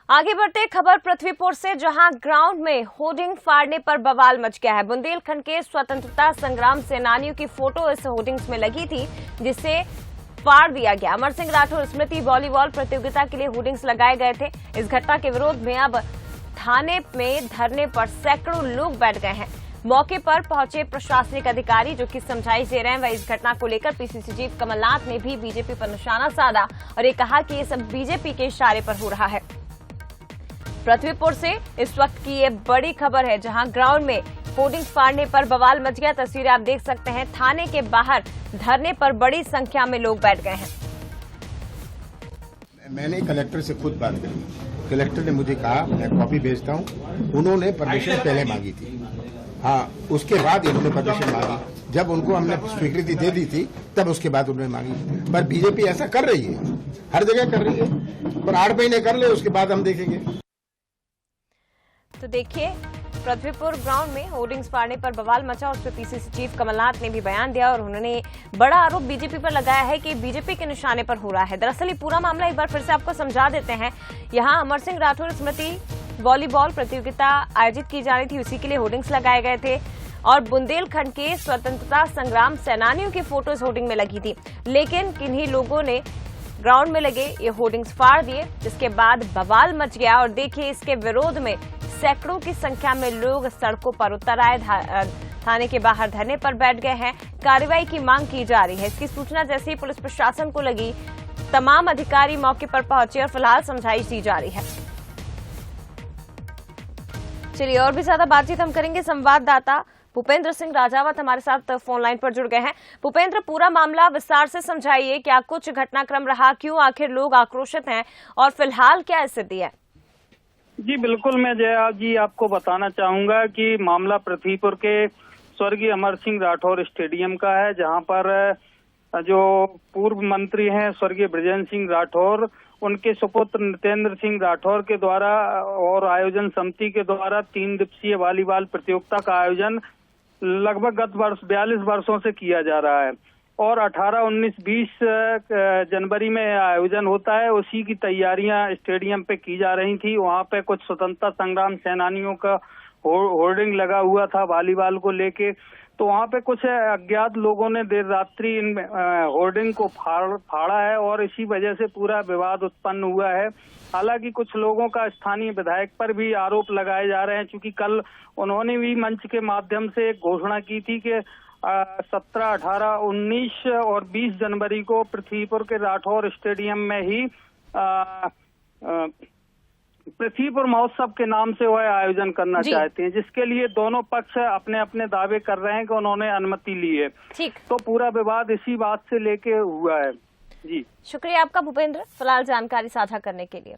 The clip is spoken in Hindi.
आगे बढ़ते खबर पृथ्वीपुर से, जहां ग्राउंड में होर्डिंग फाड़ने पर बवाल मच गया है। बुंदेलखंड के स्वतंत्रता संग्राम सेनानियों की फोटो इस होर्डिंग्स में लगी थी, जिसे फाड़ दिया गया। अमर सिंह राठौर स्मृति वॉलीबॉल प्रतियोगिता के लिए होर्डिंग्स लगाए गए थे। इस घटना के विरोध में अब थाने में धरने पर सैकड़ों लोग बैठ गए हैं। मौके पर पहुंचे प्रशासनिक अधिकारी जो कि समझाइश दे रहे हैं, वह इस घटना को लेकर पीसीसी चीफ कमलनाथ ने भी बीजेपी पर निशाना साधा और ये कहा कि ये सब बीजेपी के इशारे पर हो रहा है। पृथ्वीपुर से इस वक्त की ये बड़ी खबर है, जहां ग्राउंड में होर्डिंग फाड़ने पर बवाल मच गया। तस्वीरें आप देख सकते हैं, थाने के बाहर धरने पर बड़ी संख्या में लोग बैठ गए हैं। मैंने कलेक्टर से खुद बात करी। कलेक्टर ने मुझे कहा मैं कॉपी भेजता हूं। उन्होंने परमिशन पहले मांगी थी, हाँ, उसके बाद इन्होंने परमिशन मांगी। जब उनको हमने स्वीकृति दे दी थी तब उसके बाद उन्होंने मांगी। पर बीजेपी ऐसा कर रही है, हर जगह कर रही है। पर 8 महीने कर ले, उसके बाद हम देखेंगे। तो देखिए, पृथ्वीपुर ग्राउंड में होर्डिंग्स फाड़ने पर बवाल मचा और उस पर पीसीसी चीफ कमलनाथ ने भी बयान दिया और उन्होंने बड़ा आरोप बीजेपी पर लगाया है कि बीजेपी के निशाने पर हो रहा है। दरअसल ये पूरा मामला एक बार फिर से आपको समझा देते हैं। यहाँ अमर सिंह राठौर स्मृति वॉलीबॉल प्रतियोगिता आयोजित की जा रही थी, उसी के लिए होर्डिंग्स लगाए गए थे और बुंदेलखंड के स्वतंत्रता संग्राम सेनानियों की फोटोज होर्डिंग में लगी थी। लेकिन किन्हीं लोगों ने ग्राउंड में लगे ये होर्डिंग्स फाड़ दिए, जिसके बाद बवाल मच गया और देखिए इसके विरोध में सैकड़ों की संख्या में लोग सड़कों पर उतर आए, थाने के बाहर धरने पर बैठ गए हैं। कार्रवाई की मांग की जा रही है। इसकी सूचना जैसे ही पुलिस प्रशासन को लगी, तमाम अधिकारी मौके पर पहुंचे और फिलहाल समझाइश दी जा रही है। चलिए और भी ज्यादा बातचीत हम करेंगे। संवाददाता भूपेंद्र सिंह राजावत हमारे साथ फोन लाइन पर जुड़ गए हैं। भूपेंद्र, पूरा मामला विस्तार से समझाइए, क्या कुछ घटनाक्रम रहा, क्यों आखिर लोग आक्रोशित हैं और फिलहाल क्या स्थिति है? जी बिल्कुल, मैं जया जी आपको बताना चाहूंगा कि मामला पृथ्वीपुर के स्वर्गीय अमर सिंह राठौर स्टेडियम का है, जहां पर जो पूर्व मंत्री हैं स्वर्गीय बृजेंद्र सिंह राठौर, उनके सुपुत्र नितेंद्र सिंह राठौर के द्वारा और आयोजन समिति के द्वारा 3 दिवसीय वॉलीबॉल प्रतियोगिता का आयोजन लगभग गत वर्ष 42 वर्षों से किया जा रहा है और 18, 19, 20 जनवरी में आयोजन होता है। उसी की तैयारियां स्टेडियम पे की जा रही थी। वहां पे कुछ स्वतंत्रता संग्राम सेनानियों का होर्डिंग लगा हुआ था वॉलीबॉल को लेके, तो वहां पे कुछ अज्ञात लोगों ने देर रात्रि इन होर्डिंग को फाड़ा है और इसी वजह से पूरा विवाद उत्पन्न हुआ है। हालांकि कुछ लोगों का स्थानीय विधायक पर भी आरोप लगाए जा रहे हैं, क्योंकि कल उन्होंने भी मंच के माध्यम से एक घोषणा की थी कि 17, 18, 19 और 20 जनवरी को पृथ्वीपुर के राठौर स्टेडियम में ही पृथ्वीपुर महोत्सव के नाम से वह आयोजन करना चाहते हैं, जिसके लिए दोनों पक्ष अपने अपने दावे कर रहे हैं कि उन्होंने अनुमति ली है। ठीक, तो पूरा विवाद इसी बात से लेके हुआ है। जी शुक्रिया आपका भूपेंद्र, फिलहाल जानकारी साझा करने के लिए।